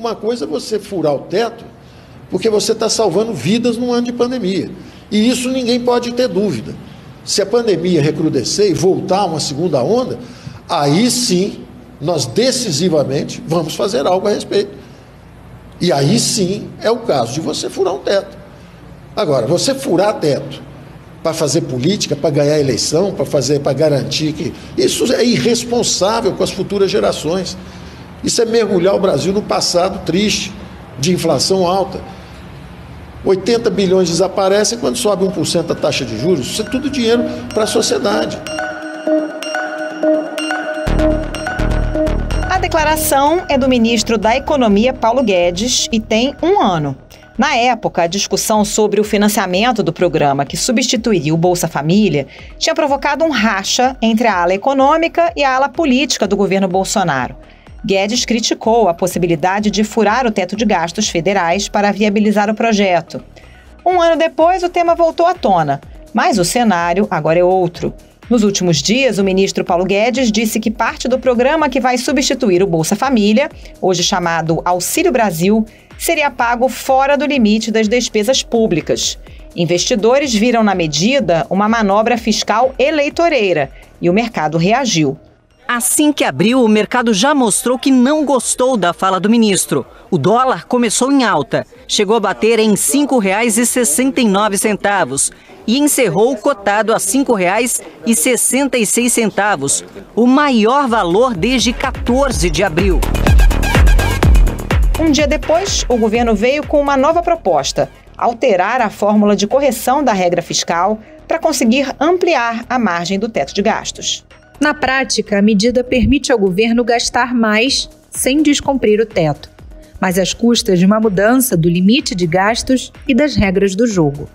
Uma coisa é você furar o teto, porque você está salvando vidas num ano de pandemia. E isso ninguém pode ter dúvida. Se a pandemia recrudescer e voltar uma segunda onda, aí sim, nós decisivamente vamos fazer algo a respeito. E aí sim é o caso de você furar um teto. Agora, você furar teto para fazer política, para ganhar eleição, para garantir que... Isso é irresponsável com as futuras gerações. Isso é mergulhar o Brasil no passado triste, de inflação alta. 80 bilhões desaparecem quando sobe 1% a taxa de juros. Isso é tudo dinheiro para a sociedade. A declaração é do ministro da Economia, Paulo Guedes, e tem 1 ano. Na época, a discussão sobre o financiamento do programa que substituiria o Bolsa Família tinha provocado um racha entre a ala econômica e a ala política do governo Bolsonaro. Guedes criticou a possibilidade de furar o teto de gastos federais para viabilizar o projeto. 1 ano depois, o tema voltou à tona, mas o cenário agora é outro. Nos últimos dias, o ministro Paulo Guedes disse que parte do programa que vai substituir o Bolsa Família, hoje chamado Auxílio Brasil, seria pago fora do limite das despesas públicas. Investidores viram na medida uma manobra fiscal eleitoreira e o mercado reagiu. Assim que abriu, o mercado já mostrou que não gostou da fala do ministro. O dólar começou em alta, chegou a bater em R$ 5,69 e encerrou cotado a R$ 5,66, o maior valor desde 14 de abril. Um dia depois, o governo veio com uma nova proposta: alterar a fórmula de correção da regra fiscal para conseguir ampliar a margem do teto de gastos. Na prática, a medida permite ao governo gastar mais sem descumprir o teto, mas às custas de uma mudança do limite de gastos e das regras do jogo.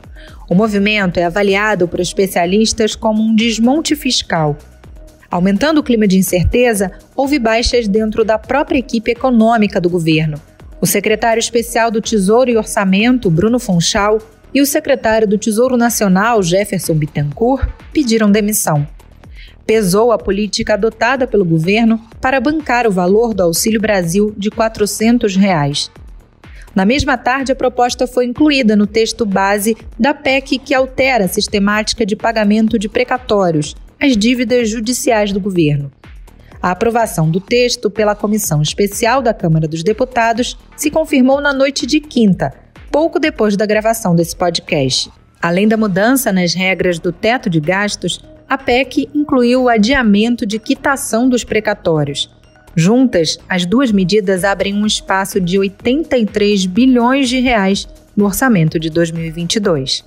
O movimento é avaliado por especialistas como um desmonte fiscal. Aumentando o clima de incerteza, houve baixas dentro da própria equipe econômica do governo. O secretário especial do Tesouro e Orçamento, Bruno Funchal, e o secretário do Tesouro Nacional, Jefferson Bittencourt, pediram demissão. Pesou a política adotada pelo governo para bancar o valor do Auxílio Brasil de R$ 400. Na mesma tarde, a proposta foi incluída no texto base da PEC que altera a sistemática de pagamento de precatórios, as dívidas judiciais do governo. A aprovação do texto pela Comissão Especial da Câmara dos Deputados se confirmou na noite de quinta, pouco depois da gravação desse podcast. Além da mudança nas regras do teto de gastos, a PEC incluiu o adiamento de quitação dos precatórios. Juntas, as duas medidas abrem um espaço de 83 bilhões de reais no orçamento de 2022.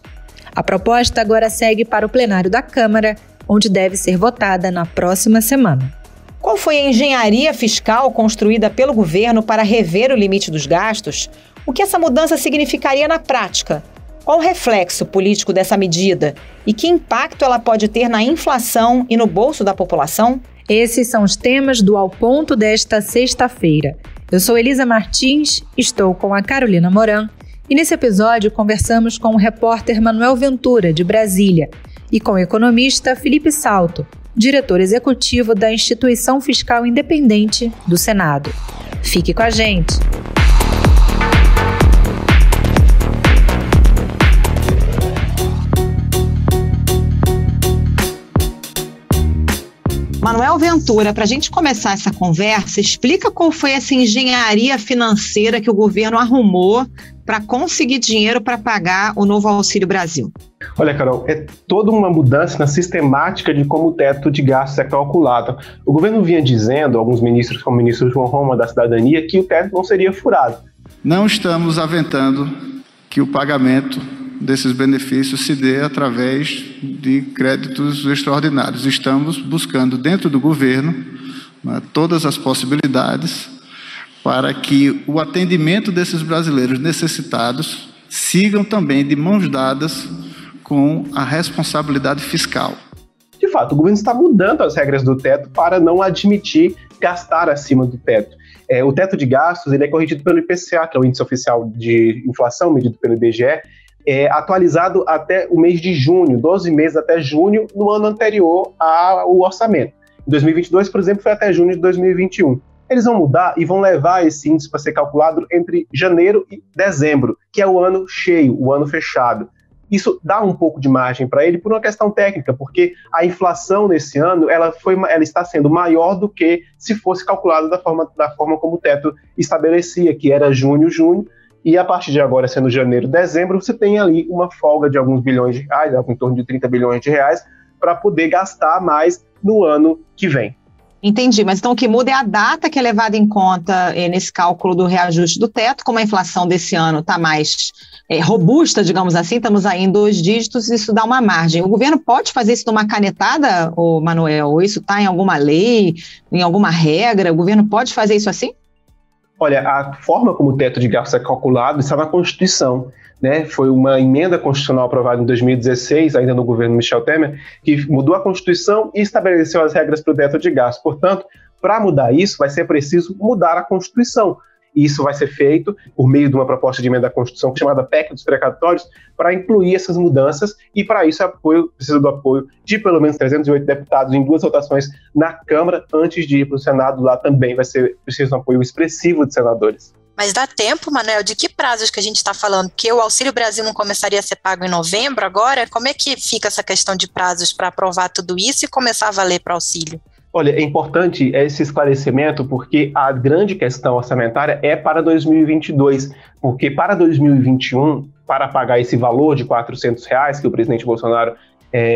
A proposta agora segue para o plenário da Câmara, onde deve ser votada na próxima semana. Qual foi a engenharia fiscal construída pelo governo para rever o limite dos gastos? O que essa mudança significaria na prática? Qual o reflexo político dessa medida? E que impacto ela pode ter na inflação e no bolso da população? Esses são os temas do Ao Ponto desta sexta-feira. Eu sou Elisa Martins, estou com a Carolina Moran e nesse episódio conversamos com o repórter Manuel Ventura, de Brasília, e com o economista Felipe Salto, diretor executivo da Instituição Fiscal Independente do Senado. Fique com a gente! Manuel Ventura, para a gente começar essa conversa, explica qual foi essa engenharia financeira que o governo arrumou para conseguir dinheiro para pagar o novo Auxílio Brasil. Olha, Carol, é toda uma mudança na sistemática de como o teto de gastos é calculado. O governo vinha dizendo, alguns ministros, como o ministro João Roma da Cidadania, que o teto não seria furado. Não estamos aventando que o pagamento desses benefícios se dê através de créditos extraordinários. Estamos buscando dentro do governo todas as possibilidades para que o atendimento desses brasileiros necessitados sigam também de mãos dadas com a responsabilidade fiscal. De fato, o governo está mudando as regras do teto para não admitir gastar acima do teto. O teto de gastos ele é corrigido pelo IPCA, que é o Índice Oficial de Inflação, medido pelo IBGE, atualizado até o mês de junho, 12 meses até junho, no ano anterior ao orçamento. Em 2022, por exemplo, foi até junho de 2021. Eles vão mudar e vão levar esse índice para ser calculado entre janeiro e dezembro, que é o ano cheio, o ano fechado. Isso dá um pouco de margem para ele por uma questão técnica, porque a inflação nesse ano ela está sendo maior do que se fosse calculada da forma como o teto estabelecia, que era junho, e a partir de agora, sendo janeiro, dezembro, você tem ali uma folga de alguns bilhões de reais, algo em torno de 30 bilhões de reais, para poder gastar mais no ano que vem. Entendi, mas então o que muda é a data que é levada em conta nesse cálculo do reajuste do teto. Como a inflação desse ano está mais robusta, digamos assim, estamos aí em 2 dígitos, isso dá uma margem. O governo pode fazer isso numa canetada, Manuel? Ou isso está em alguma lei, em alguma regra? O governo pode fazer isso assim? Olha, a forma como o teto de gastos é calculado está na Constituição, né? Foi uma emenda constitucional aprovada em 2016, ainda no governo Michel Temer, que mudou a Constituição e estabeleceu as regras para o teto de gastos. Portanto, para mudar isso, vai ser preciso mudar a Constituição. E isso vai ser feito por meio de uma proposta de emenda à Constituição chamada PEC dos precatórios, para incluir essas mudanças, e para isso precisa do apoio de pelo menos 308 deputados em 2 votações na Câmara, antes de ir para o Senado. Lá também vai ser preciso um apoio expressivo de senadores. Mas dá tempo, Manuel? De que prazos que a gente está falando? Porque o Auxílio Brasil não começaria a ser pago em novembro agora? Como é que fica essa questão de prazos para aprovar tudo isso e começar a valer para o auxílio? Olha, é importante esse esclarecimento, porque a grande questão orçamentária é para 2022, porque para 2021, para pagar esse valor de R$400 que o presidente Bolsonaro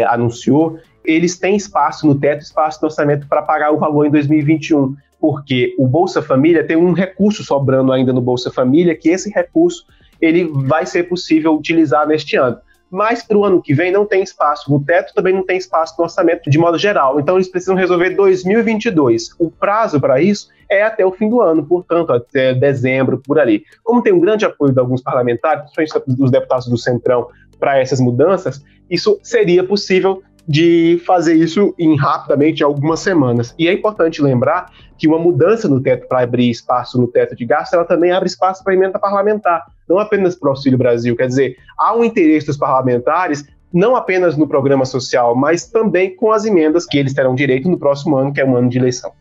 anunciou, eles têm espaço no teto, espaço no orçamento para pagar o valor em 2021, porque o Bolsa Família tem um recurso sobrando ainda no Bolsa Família, que esse recurso ele vai ser possível utilizar neste ano. Mas para o ano que vem não tem espaço no teto, também não tem espaço no orçamento de modo geral. Então eles precisam resolver 2022. O prazo para isso é até o fim do ano, portanto, até dezembro, por ali. Como tem um grande apoio de alguns parlamentares, principalmente dos deputados do Centrão, para essas mudanças, isso seria possível de fazer isso rapidamente, em algumas semanas. E é importante lembrar que uma mudança no teto para abrir espaço no teto de gasto, ela também abre espaço para emenda parlamentar, não apenas para o Auxílio Brasil. Quer dizer, há um interesse dos parlamentares, não apenas no programa social, mas também com as emendas que eles terão direito no próximo ano, que é um ano de eleição.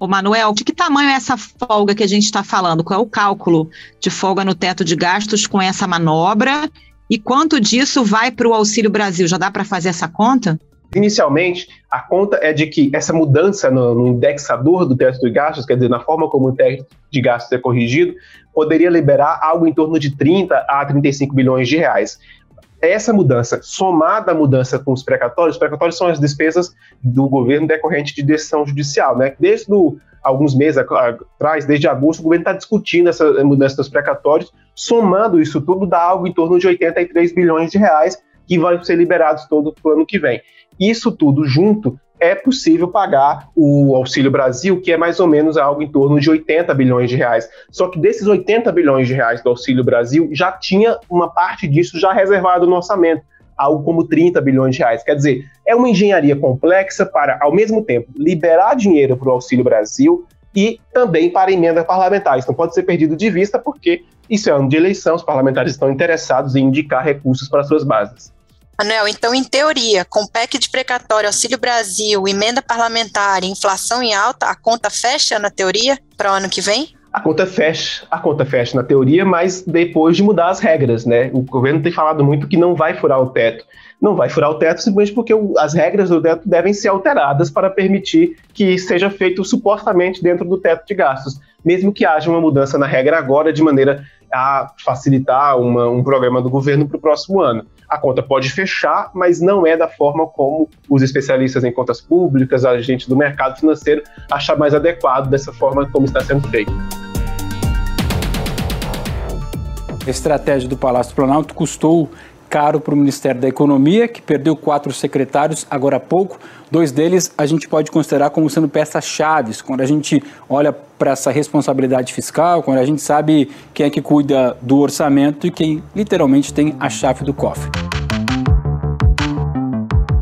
Ô Manuel, de que tamanho é essa folga que a gente está falando? Qual é o cálculo de folga no teto de gastos com essa manobra? E quanto disso vai para o Auxílio Brasil? Já dá para fazer essa conta? Inicialmente, a conta é de que essa mudança no indexador do teto de gastos, quer dizer, na forma como o teto de gastos é corrigido, poderia liberar algo em torno de 30 a 35 bilhões de reais. Essa mudança, somada à mudança com os precatórios são as despesas do governo decorrente de decisão judicial, né? Desde alguns meses atrás, desde agosto, o governo está discutindo essa mudança dos precatórios, somando isso tudo dá algo em torno de 83 bilhões de reais que vão ser liberados todo o ano que vem. Isso tudo junto é possível pagar o Auxílio Brasil, que é mais ou menos algo em torno de 80 bilhões de reais. Só que desses 80 bilhões de reais do Auxílio Brasil, já tinha uma parte disso já reservado no orçamento, algo como 30 bilhões de reais. Quer dizer, é uma engenharia complexa para, ao mesmo tempo, liberar dinheiro para o Auxílio Brasil e também para emenda parlamentar. Isso não pode ser perdido de vista, porque isso é ano de eleição, os parlamentares estão interessados em indicar recursos para suas bases. Manuel, então, em teoria, com PEC de precatório, Auxílio Brasil, emenda parlamentar, inflação em alta, a conta fecha na teoria para o ano que vem? A conta fecha na teoria, mas depois de mudar as regras, né? O governo tem falado muito que não vai furar o teto. Não vai furar o teto simplesmente porque as regras do teto devem ser alteradas para permitir que seja feito supostamente dentro do teto de gastos, mesmo que haja uma mudança na regra agora de maneira a facilitar um programa do governo para o próximo ano. A conta pode fechar, mas não é da forma como os especialistas em contas públicas, agentes do mercado financeiro, acham mais adequado dessa forma como está sendo feito. A estratégia do Palácio do Planalto custou caro para o Ministério da Economia, que perdeu 4 secretários agora há pouco. 2 deles a gente pode considerar como sendo peças-chaves, quando a gente olha para essa responsabilidade fiscal, quando a gente sabe quem é que cuida do orçamento e quem literalmente tem a chave do cofre.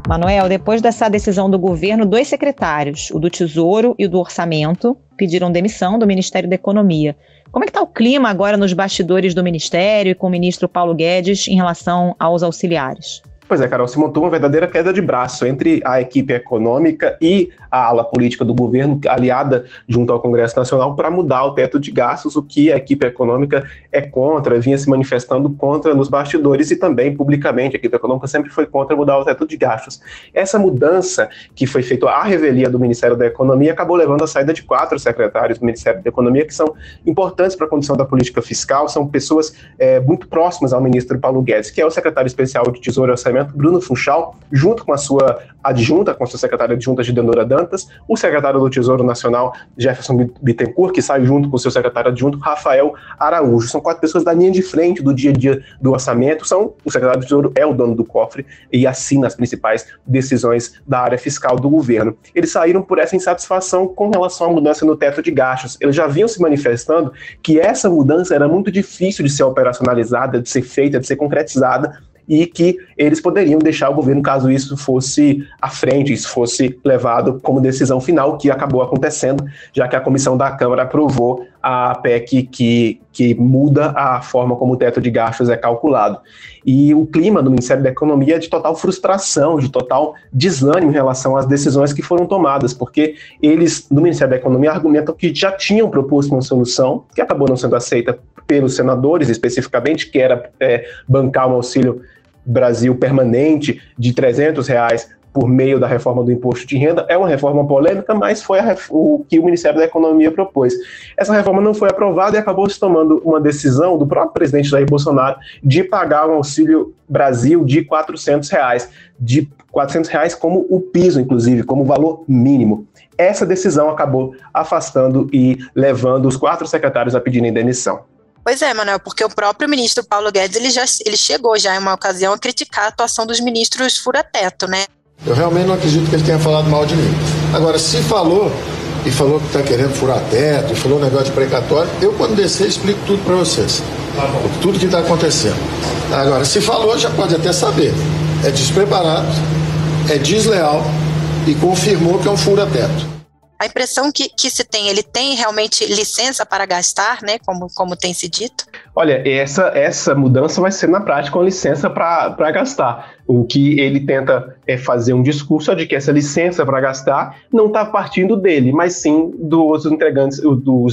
Manuel, depois dessa decisão do governo, 2 secretários, o do Tesouro e o do Orçamento, pediram demissão do Ministério da Economia. Como é que está o clima agora nos bastidores do Ministério e com o ministro Paulo Guedes em relação aos auxiliares? Pois é, Carol, se montou uma verdadeira queda de braço entre a equipe econômica e a ala política do governo, aliada junto ao Congresso Nacional, para mudar o teto de gastos, o que a equipe econômica é contra, vinha se manifestando contra nos bastidores e também publicamente. A equipe econômica sempre foi contra mudar o teto de gastos. Essa mudança que foi feita à revelia do Ministério da Economia acabou levando à saída de 4 secretários do Ministério da Economia, que são importantes para a condução da política fiscal, são pessoas muito próximas ao ministro Paulo Guedes, que é o secretário especial de Tesouro e Orçamento, Bruno Funchal, junto com a sua adjunta, com a sua secretária adjunta, Gideonora Dantas, o secretário do Tesouro Nacional, Jefferson Bittencourt, que sai junto com o seu secretário adjunto, Rafael Araújo. São 4 pessoas da linha de frente do dia a dia do orçamento. O secretário do Tesouro é o dono do cofre e assina as principais decisões da área fiscal do governo. Eles saíram por essa insatisfação com relação à mudança no teto de gastos. Eles já vinham se manifestando que essa mudança era muito difícil de ser operacionalizada, de ser feita, de ser concretizada, e que eles poderiam deixar o governo caso isso fosse à frente, isso fosse levado como decisão final, que acabou acontecendo, já que a comissão da Câmara aprovou a PEC que muda a forma como o teto de gastos é calculado. E o clima do Ministério da Economia é de total frustração, de total desânimo em relação às decisões que foram tomadas, porque eles, no Ministério da Economia, argumentam que já tinham proposto uma solução, que acabou não sendo aceita pelos senadores, especificamente, que era bancar um Auxílio Brasil permanente de R$300 por meio da reforma do imposto de renda. É uma reforma polêmica, mas foi o que o Ministério da Economia propôs. Essa reforma não foi aprovada e acabou se tomando uma decisão do próprio presidente Jair Bolsonaro de pagar um Auxílio Brasil de R$400, de R$400 como o piso, inclusive, como valor mínimo. Essa decisão acabou afastando e levando os 4 secretários a pedirem demissão. Pois é, Manuel, porque o próprio ministro Paulo Guedes, ele chegou já em uma ocasião a criticar a atuação dos ministros fura-teto, né? Eu realmente não acredito que ele tenha falado mal de mim. Agora, se falou, e falou que está querendo furar teto, e falou um negócio de precatório, eu quando descer explico tudo para vocês. Tudo que está acontecendo. Agora, se falou, já pode até saber. É despreparado, é desleal e confirmou que é um fura-teto. A impressão que se tem, ele tem realmente licença para gastar, né, como tem se dito? Olha, essa mudança vai ser na prática uma licença para gastar. O que ele tenta é fazer um discurso de que essa licença para gastar não está partindo dele, mas sim dos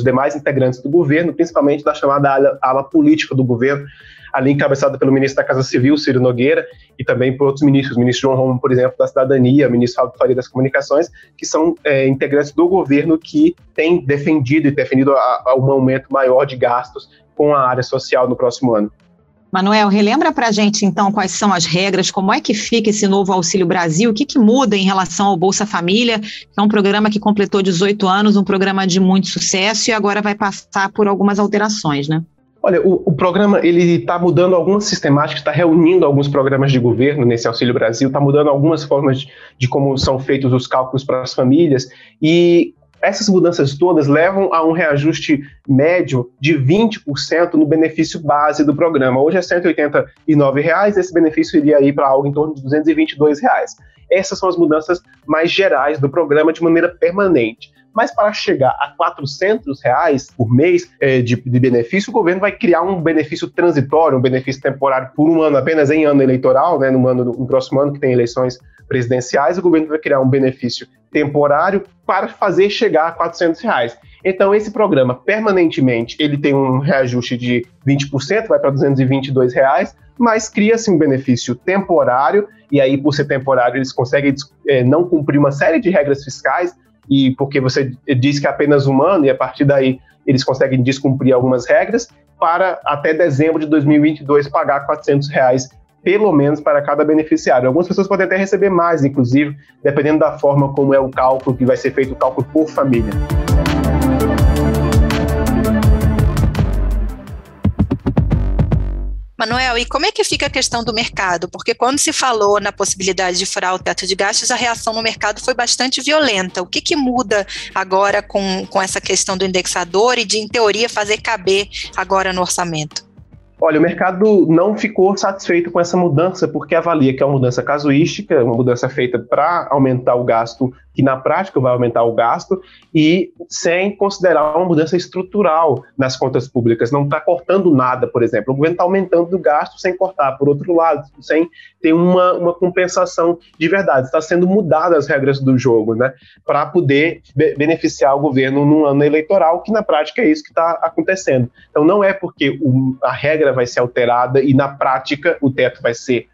demais integrantes do governo, principalmente da chamada ala política do governo, ali encabeçada pelo ministro da Casa Civil, Ciro Nogueira, e também por outros ministros, o ministro João Roma, por exemplo, da Cidadania, o ministro Fábio Faria das Comunicações, que são integrantes do governo que têm defendido um aumento maior de gastos com a área social no próximo ano. Manuel, relembra para a gente, então, quais são as regras, como é que fica esse novo Auxílio Brasil, o que muda em relação ao Bolsa Família, que é um programa que completou 18 anos, um programa de muito sucesso e agora vai passar por algumas alterações, né? Olha, o programa ele está mudando algumas sistemáticas, está reunindo alguns programas de governo nesse Auxílio Brasil, está mudando algumas formas de como são feitos os cálculos para as famílias, e essas mudanças todas levam a um reajuste médio de 20% no benefício base do programa. Hoje é R$189, esse benefício iria ir para algo em torno de R$222. Essas são as mudanças mais gerais do programa de maneira permanente. Mas para chegar a R$400 por mês de benefício, o governo vai criar um benefício transitório, um benefício temporário por um ano, apenas em ano eleitoral, né, no próximo ano que tem eleições presidenciais, o governo vai criar um benefício temporário para fazer chegar a R$400. Então, esse programa, permanentemente, ele tem um reajuste de 20%, vai para R$222, mas cria-se um benefício temporário, e aí, por ser temporário, eles conseguem não cumprir uma série de regras fiscais, e porque você diz que é apenas um ano, e a partir daí eles conseguem descumprir algumas regras, para até dezembro de 2022 pagar R$400 pelo menos para cada beneficiário. Algumas pessoas podem até receber mais, inclusive, dependendo da forma como é o cálculo, que vai ser feito o cálculo por família. Manuel, e como é que fica a questão do mercado? Porque quando se falou na possibilidade de furar o teto de gastos, a reação no mercado foi bastante violenta. O que muda agora com essa questão do indexador e de, em teoria, fazer caber agora no orçamento? Olha, o mercado não ficou satisfeito com essa mudança, porque avalia que é uma mudança casuística, uma mudança feita para aumentar o gasto que na prática vai aumentar o gasto e sem considerar uma mudança estrutural nas contas públicas. Não está cortando nada, por exemplo. O governo está aumentando o gasto sem cortar, por outro lado, sem ter uma compensação de verdade. Está sendo mudadas as regras do jogo, né, para poder beneficiar o governo num ano eleitoral, que na prática é isso que está acontecendo. Então não é porque a regra vai ser alterada e na prática o teto vai ser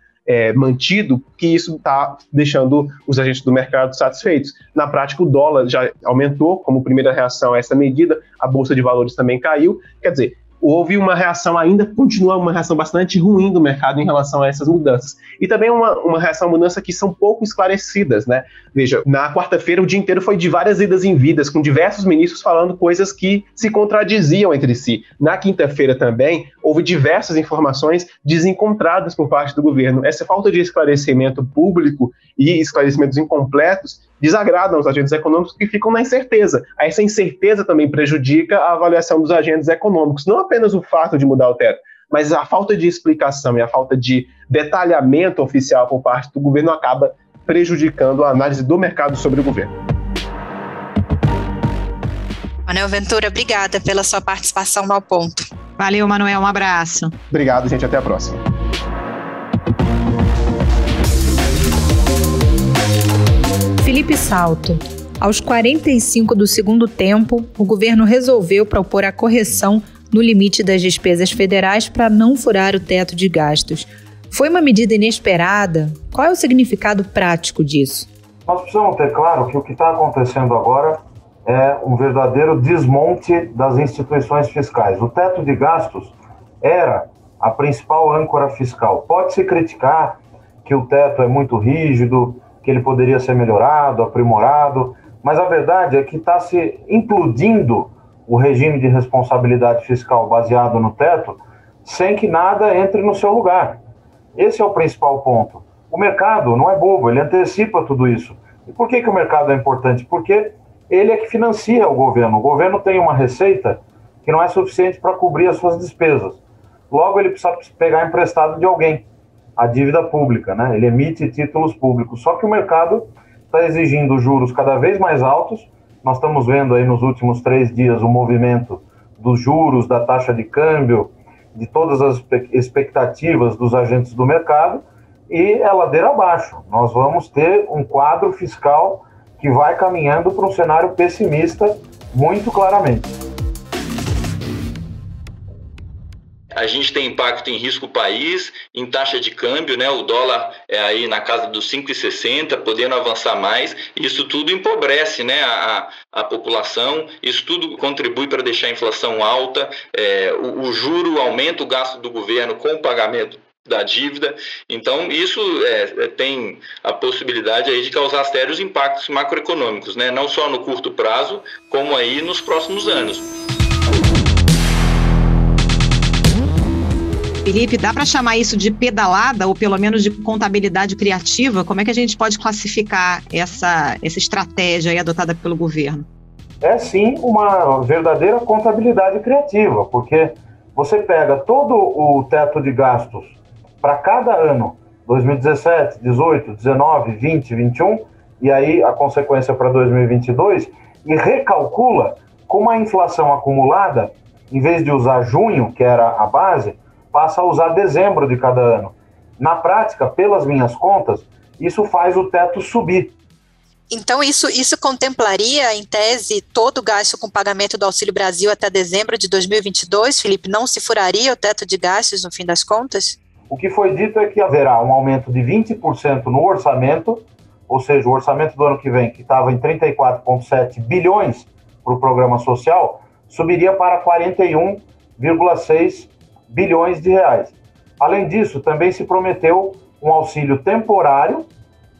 mantido, que isso está deixando os agentes do mercado satisfeitos. Na prática, o dólar já aumentou como primeira reação a essa medida, a Bolsa de Valores também caiu, quer dizer, houve uma reação, ainda continua uma reação bastante ruim do mercado em relação a essas mudanças. E também uma reação a mudança que são pouco esclarecidas, né? Veja, na quarta-feira o dia inteiro foi de várias idas e vindas, com diversos ministros falando coisas que se contradiziam entre si. Na quinta-feira também houve diversas informações desencontradas por parte do governo. Essa falta de esclarecimento público e esclarecimentos incompletos desagradam os agentes econômicos que ficam na incerteza. Essa incerteza também prejudica a avaliação dos agentes econômicos. Não apenas o fato de mudar o teto, mas a falta de explicação e a falta de detalhamento oficial por parte do governo acaba prejudicando a análise do mercado sobre o governo. Manuel Ventura, obrigada pela sua participação no Ao Ponto. Valeu, Manuel, um abraço. Obrigado, gente, até a próxima. Felipe Salto. Aos 45 do segundo tempo, o governo resolveu propor a correção no limite das despesas federais para não furar o teto de gastos. Foi uma medida inesperada? Qual é o significado prático disso? Nós precisamos ter claro que o que está acontecendo agora é um verdadeiro desmonte das instituições fiscais. O teto de gastos era a principal âncora fiscal. Pode-se criticar que o teto é muito rígido, que ele poderia ser melhorado, aprimorado, mas a verdade é que está se implodindo o regime de responsabilidade fiscal baseado no teto sem que nada entre no seu lugar. Esse é o principal ponto. O mercado não é bobo, ele antecipa tudo isso. E por que o mercado é importante? Porque ele é que financia o governo. O governo tem uma receita que não é suficiente para cobrir as suas despesas. Logo, ele precisa pegar emprestado de alguém, a dívida pública, né? Ele emite títulos públicos. Só que o mercado está exigindo juros cada vez mais altos. Nós estamos vendo aí nos últimos 3 dias o movimento dos juros, da taxa de câmbio, de todas as expectativas dos agentes do mercado, e é ladeira abaixo. Nós vamos ter um quadro fiscal que vai caminhando para um cenário pessimista muito claramente. A gente tem impacto em risco país, em taxa de câmbio, né? O dólar é aí na casa dos 5,60, podendo avançar mais. Isso tudo empobrece, né, a população, isso tudo contribui para deixar a inflação alta, o juro aumenta o gasto do governo com o pagamento da dívida. Então, isso tem a possibilidade aí de causar sérios impactos macroeconômicos, né? Não só no curto prazo, como aí nos próximos anos. Felipe, dá para chamar isso de pedalada ou pelo menos de contabilidade criativa? Como é que a gente pode classificar essa estratégia aí adotada pelo governo? É sim uma verdadeira contabilidade criativa, porque você pega todo o teto de gastos para cada ano, 2017, 18, 19, 20, 21, e aí a consequência para 2022, e recalcula como a inflação acumulada, em vez de usar junho, que era a base, passa a usar dezembro de cada ano. Na prática, pelas minhas contas, isso faz o teto subir. Então, isso contemplaria, em tese, todo o gasto com pagamento do Auxílio Brasil até dezembro de 2022, Felipe? Não se furaria o teto de gastos no fim das contas? O que foi dito é que haverá um aumento de 20% no orçamento, ou seja, o orçamento do ano que vem, que estava em 34,7 bilhões para o programa social, subiria para 41,6 bilhões de reais. Além disso, também se prometeu um auxílio temporário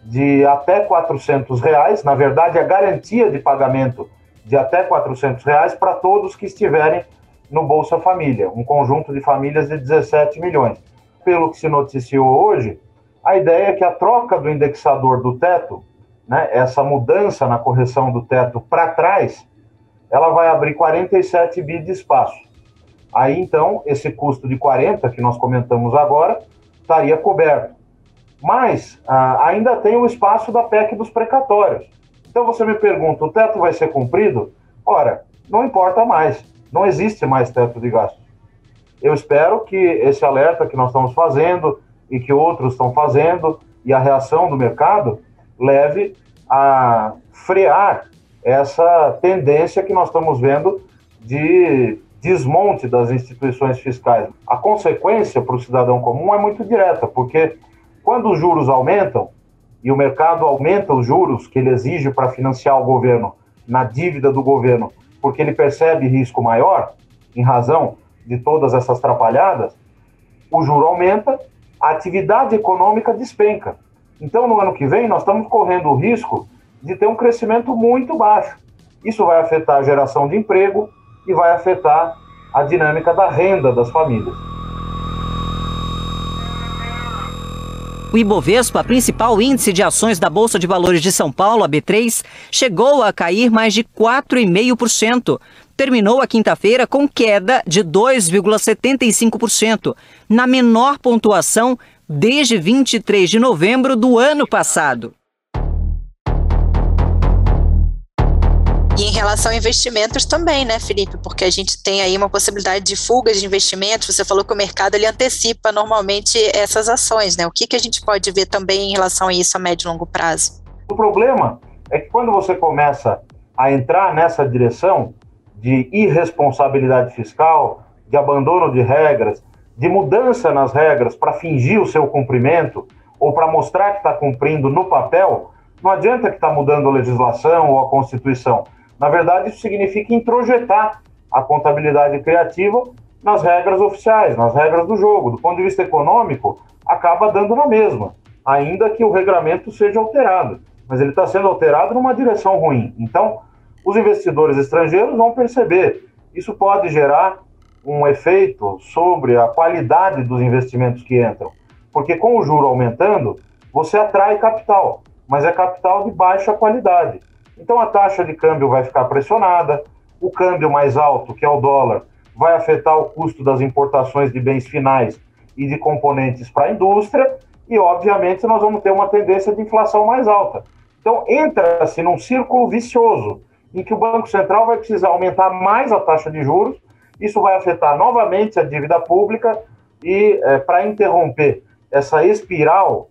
de até R$400, na verdade, a garantia de pagamento de até R$400 para todos que estiverem no Bolsa Família, um conjunto de famílias de 17 milhões. Pelo que se noticiou hoje, a ideia é que a troca do indexador do teto, né, essa mudança na correção do teto para trás, ela vai abrir 47 bi de espaço. Aí, então, esse custo de 40, que nós comentamos agora, estaria coberto. Mas ainda tem o espaço da PEC dos precatórios. Então você me pergunta, o teto vai ser cumprido? Ora, não importa mais, não existe mais teto de gastos. Eu espero que esse alerta que nós estamos fazendo e que outros estão fazendo e a reação do mercado leve a frear essa tendência que nós estamos vendo de desmonte das instituições fiscais. A consequência para o cidadão comum é muito direta, porque quando os juros aumentam e o mercado aumenta os juros que ele exige para financiar o governo na dívida do governo, porque ele percebe risco maior, em razão de todas essas atrapalhadas, o juro aumenta, a atividade econômica despenca. Então, no ano que vem, nós estamos correndo o risco de ter um crescimento muito baixo. Isso vai afetar a geração de emprego e vai afetar a dinâmica da renda das famílias. O Ibovespa, principal índice de ações da Bolsa de Valores de São Paulo, a B3, chegou a cair mais de 4,5%. Terminou a quinta-feira com queda de 2,75%, na menor pontuação desde 23 de novembro do ano passado. E em relação a investimentos também, né, Felipe? Porque a gente tem aí uma possibilidade de fuga de investimentos. Você falou que o mercado ele antecipa normalmente essas ações, né? O que a gente pode ver também em relação a isso a médio e longo prazo? O problema é que quando você começa a entrar nessa direção de irresponsabilidade fiscal, de abandono de regras, de mudança nas regras para fingir o seu cumprimento ou para mostrar que está cumprindo no papel, não adianta que está mudando a legislação ou a Constituição. Na verdade, isso significa introjetar a contabilidade criativa nas regras oficiais, nas regras do jogo. Do ponto de vista econômico, acaba dando na mesma, ainda que o regramento seja alterado. Mas ele está sendo alterado numa direção ruim. Então, os investidores estrangeiros vão perceber. Isso pode gerar um efeito sobre a qualidade dos investimentos que entram. Porque com o juro aumentando, você atrai capital, mas é capital de baixa qualidade. Então a taxa de câmbio vai ficar pressionada, o câmbio mais alto, que é o dólar, vai afetar o custo das importações de bens finais e de componentes para a indústria, e obviamente nós vamos ter uma tendência de inflação mais alta. Então entra-se num círculo vicioso, em que o Banco Central vai precisar aumentar mais a taxa de juros, isso vai afetar novamente a dívida pública, e para interromper essa espiral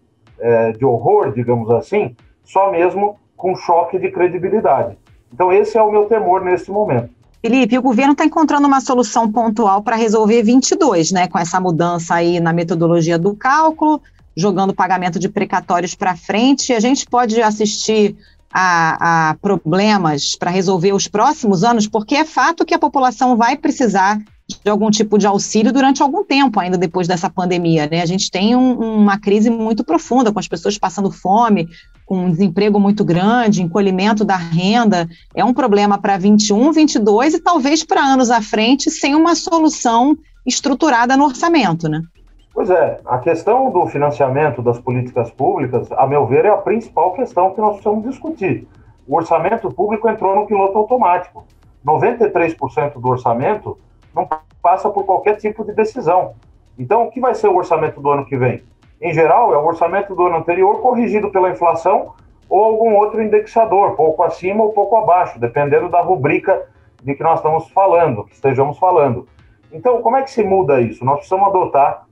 de horror, digamos assim, só mesmo com choque de credibilidade. Então esse é o meu temor nesse momento. Felipe, o governo está encontrando uma solução pontual para resolver 22, né, com essa mudança aí na metodologia do cálculo, jogando o pagamento de precatórios para frente. A gente pode assistir a problemas para resolver os próximos anos, porque é fato que a população vai precisar de algum tipo de auxílio durante algum tempo, ainda depois dessa pandemia, né? A gente tem uma crise muito profunda, com as pessoas passando fome, com um desemprego muito grande, encolhimento da renda. É um problema para 21, 22 e talvez para anos à frente, sem uma solução estruturada no orçamento, né? Pois é, a questão do financiamento das políticas públicas, a meu ver, é a principal questão que nós precisamos discutir. O orçamento público entrou no piloto automático. 93% do orçamento não passa por qualquer tipo de decisão. Então, o que vai ser o orçamento do ano que vem? Em geral, é o orçamento do ano anterior corrigido pela inflação ou algum outro indexador, pouco acima ou pouco abaixo, dependendo da rubrica de que nós estamos falando, que estejamos falando. Então, como é que se muda isso? Nós precisamos adotar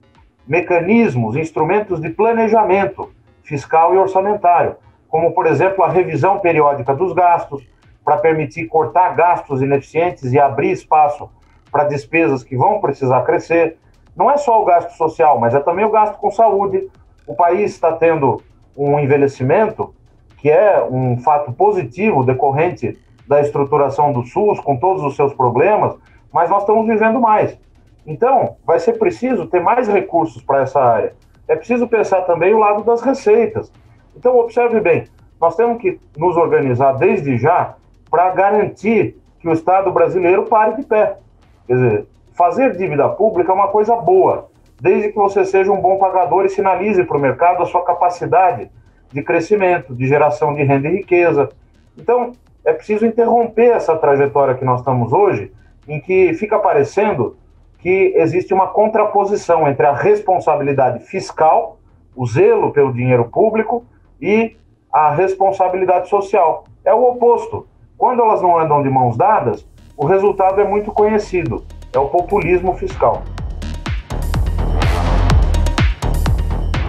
mecanismos, instrumentos de planejamento fiscal e orçamentário, como, por exemplo, a revisão periódica dos gastos, para permitir cortar gastos ineficientes e abrir espaço para despesas que vão precisar crescer. Não é só o gasto social, mas é também o gasto com saúde. O país está tendo um envelhecimento que é um fato positivo decorrente da estruturação do SUS, com todos os seus problemas, mas nós estamos vivendo mais. Então, vai ser preciso ter mais recursos para essa área. É preciso pensar também o lado das receitas. Então, observe bem, nós temos que nos organizar desde já para garantir que o Estado brasileiro pare de pé. Quer dizer, fazer dívida pública é uma coisa boa, desde que você seja um bom pagador e sinalize para o mercado a sua capacidade de crescimento, de geração de renda e riqueza. Então, é preciso interromper essa trajetória que nós estamos hoje, em que fica parecendo que existe uma contraposição entre a responsabilidade fiscal, o zelo pelo dinheiro público, e a responsabilidade social. É o oposto. Quando elas não andam de mãos dadas, o resultado é muito conhecido. É o populismo fiscal.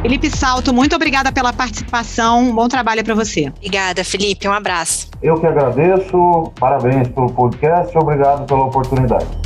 Felipe Salto, muito obrigada pela participação. Bom trabalho para você. Obrigada, Felipe. Um abraço. Eu que agradeço. Parabéns pelo podcast e obrigado pela oportunidade.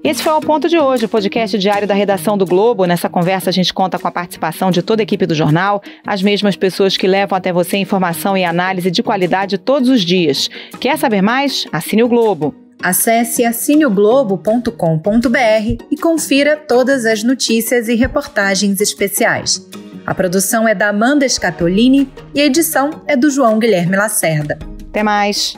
Esse foi o Ponto de hoje, o podcast diário da redação do Globo. Nessa conversa a gente conta com a participação de toda a equipe do jornal, as mesmas pessoas que levam até você informação e análise de qualidade todos os dias. Quer saber mais? Assine o Globo. Acesse assineoglobo.com.br e confira todas as notícias e reportagens especiais. A produção é da Amanda Scatolini e a edição é do João Guilherme Lacerda. Até mais!